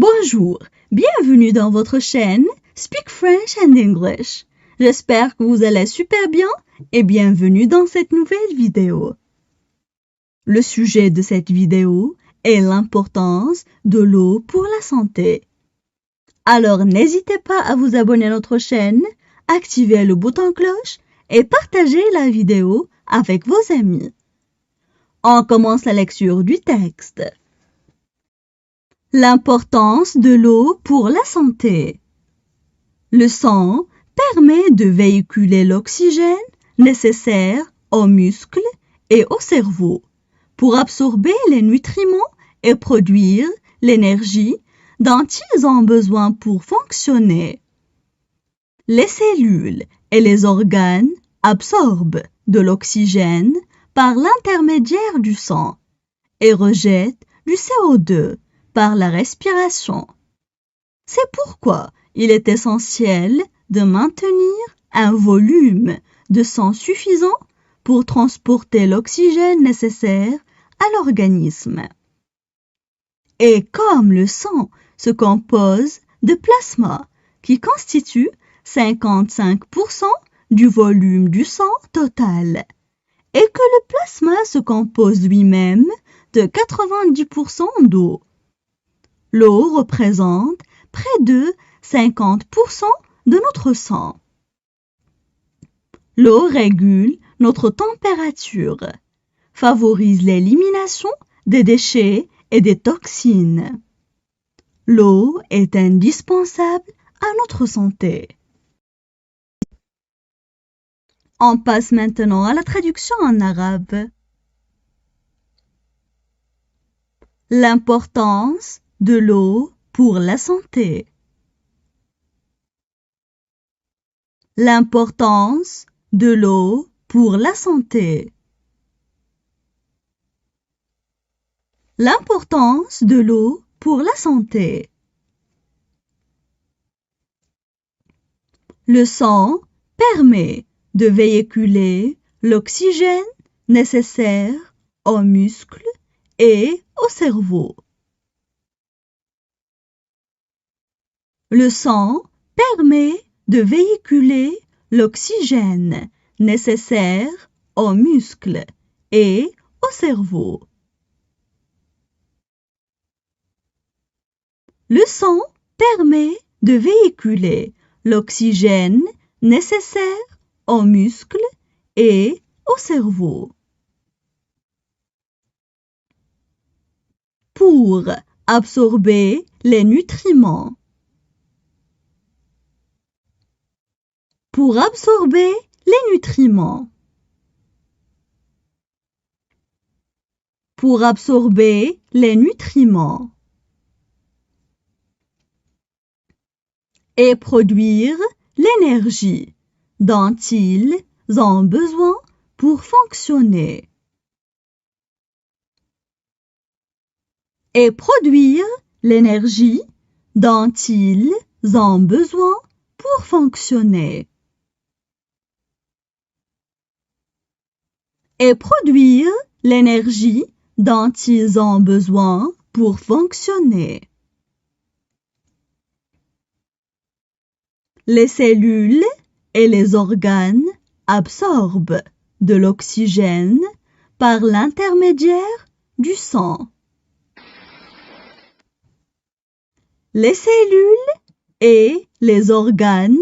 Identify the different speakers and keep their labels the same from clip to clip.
Speaker 1: Bonjour, bienvenue dans votre chaîne Speak French and English. J'espère que vous allez super bien et bienvenue dans cette nouvelle vidéo. Le sujet de cette vidéo est l'importance de l'eau pour la santé. Alors n'hésitez pas à vous abonner à notre chaîne, activer le bouton cloche et partager la vidéo avec vos amis. On commence la lecture du texte. L'importance de l'eau pour la santé. Le sang permet de véhiculer l'oxygène nécessaire aux muscles et au cerveau pour absorber les nutriments et produire l'énergie dont ils ont besoin pour fonctionner. Les cellules et les organes absorbent de l'oxygène par l'intermédiaire du sang et rejettent du CO2 par la respiration. C'est pourquoi il est essentiel de maintenir un volume de sang suffisant pour transporter l'oxygène nécessaire à l'organisme. Et comme le sang se compose de plasma qui constitue 55% du volume du sang total et que le plasma se compose lui-même de 90% d'eau. L'eau représente près de 50% de notre sang. L'eau régule notre température, favorise l'élimination des déchets et des toxines. L'eau est indispensable à notre santé. On passe maintenant à la traduction en arabe. L'importance de l'eau pour la santé. L'importance de l'eau pour la santé. L'importance de l'eau pour la santé. Le sang permet de véhiculer l'oxygène nécessaire aux muscles et au cerveau. Le sang permet de véhiculer l'oxygène nécessaire aux muscles et au cerveau. Le sang permet de véhiculer l'oxygène nécessaire aux muscles et au cerveau. Pour absorber les nutriments. Pour absorber les nutriments. Pour absorber les nutriments. Et produire l'énergie dont ils ont besoin pour fonctionner. Et produire l'énergie dont ils ont besoin pour fonctionner. Et produire l'énergie dont ils ont besoin pour fonctionner. Les cellules et les organes absorbent de l'oxygène par l'intermédiaire du sang. Les cellules et les organes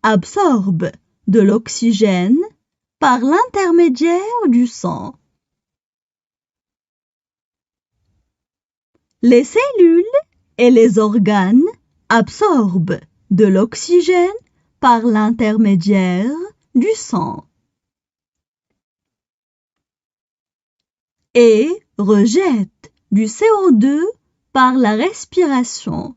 Speaker 1: absorbent de l'oxygène par l'intermédiaire du sang. Les cellules et les organes absorbent de l'oxygène par l'intermédiaire du sang et rejettent du CO2 par la respiration.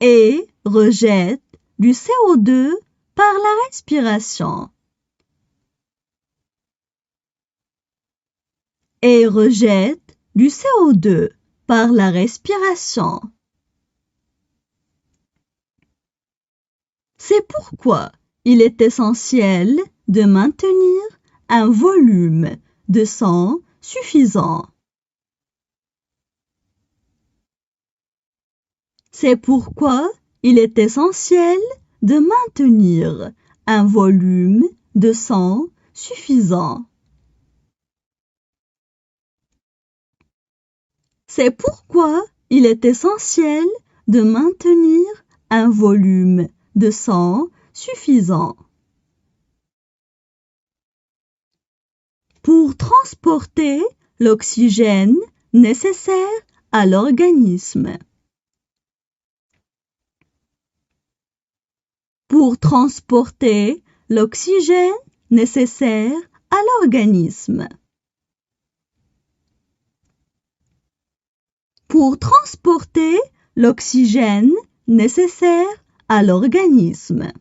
Speaker 1: Et rejettent du CO2 par la respiration. Et rejettent du CO2 par la respiration. C'est pourquoi il est essentiel de maintenir un volume de sang suffisant. C'est pourquoi il est essentiel de maintenir un volume de sang suffisant. C'est pourquoi il est essentiel de maintenir un volume de sang suffisant. Pour transporter l'oxygène nécessaire à l'organisme. Pour transporter l'oxygène nécessaire à l'organisme. Pour transporter l'oxygène nécessaire à l'organisme.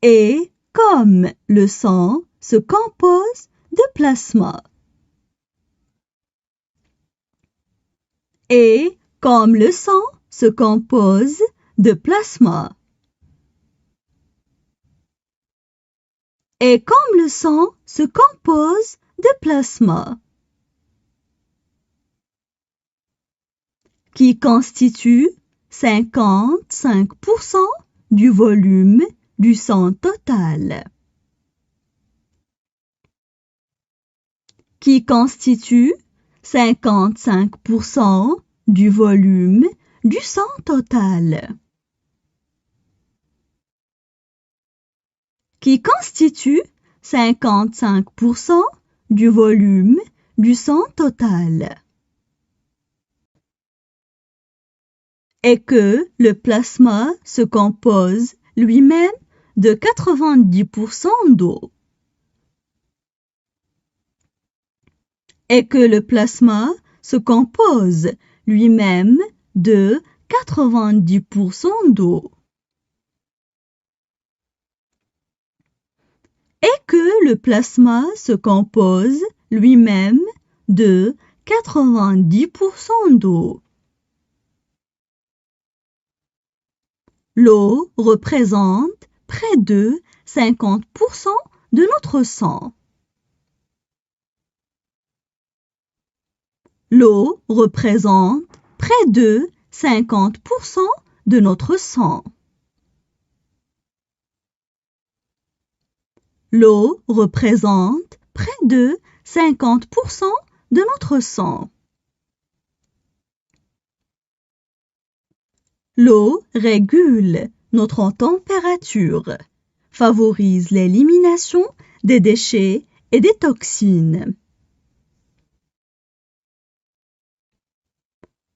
Speaker 1: Et comme le sang se compose de plasma. Et comme le sang se compose de plasma. Et comme le sang se compose de plasma, qui constitue 55% du volume du sang total. Qui constitue 55% du volume du sang total. Qui constitue 55% du volume du sang total. Et que le plasma se compose lui-même de 90% d'eau. Et que le plasma se compose lui-même de 90% d'eau. Et que le plasma se compose lui-même de 90% d'eau. L'eau représente près de 50% de notre sang. L'eau représente près de 50% de notre sang. L'eau représente près de 50% de notre sang. L'eau régule notre température, favorise l'élimination des déchets et des toxines.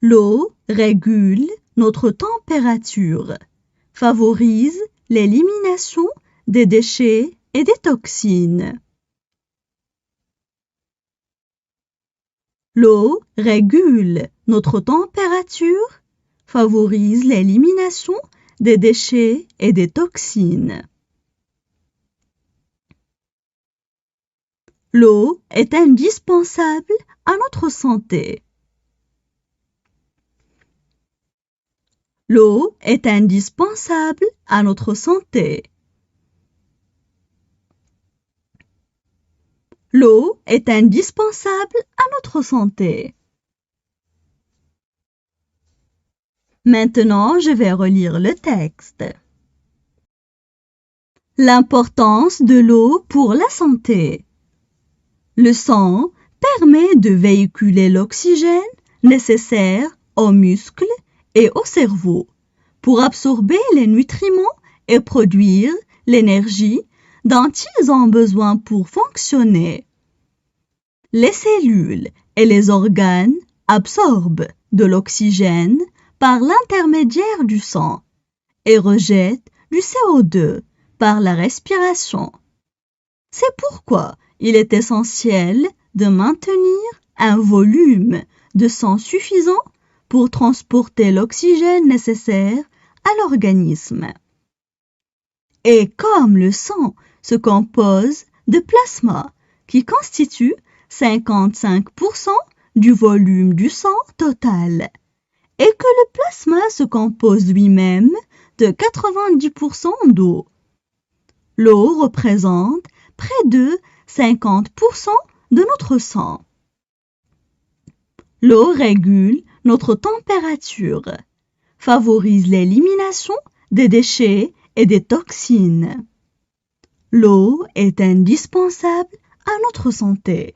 Speaker 1: L'eau régule notre température, favorise l'élimination des déchets et des toxines. L'eau régule notre température, favorise l'élimination des déchets et des toxines. L'eau est indispensable à notre santé. L'eau est indispensable à notre santé. L'eau est indispensable à notre santé. Maintenant, je vais relire le texte. L'importance de l'eau pour la santé. Le sang permet de véhiculer l'oxygène nécessaire aux muscles et au cerveau pour absorber les nutriments et produire l'énergie dont ils ont besoin pour fonctionner. Les cellules et les organes absorbent de l'oxygène par l'intermédiaire du sang et rejettent du CO2 par la respiration. C'est pourquoi il est essentiel de maintenir un volume de sang suffisant pour transporter l'oxygène nécessaire à l'organisme. Et comme le sang se compose de plasma qui constitue 55% du volume du sang total et que le plasma se compose lui-même de 90% d'eau. L'eau représente près de 50% de notre sang. L'eau régule notre température, favorise l'élimination des déchets et des toxines. L'eau est indispensable à notre santé.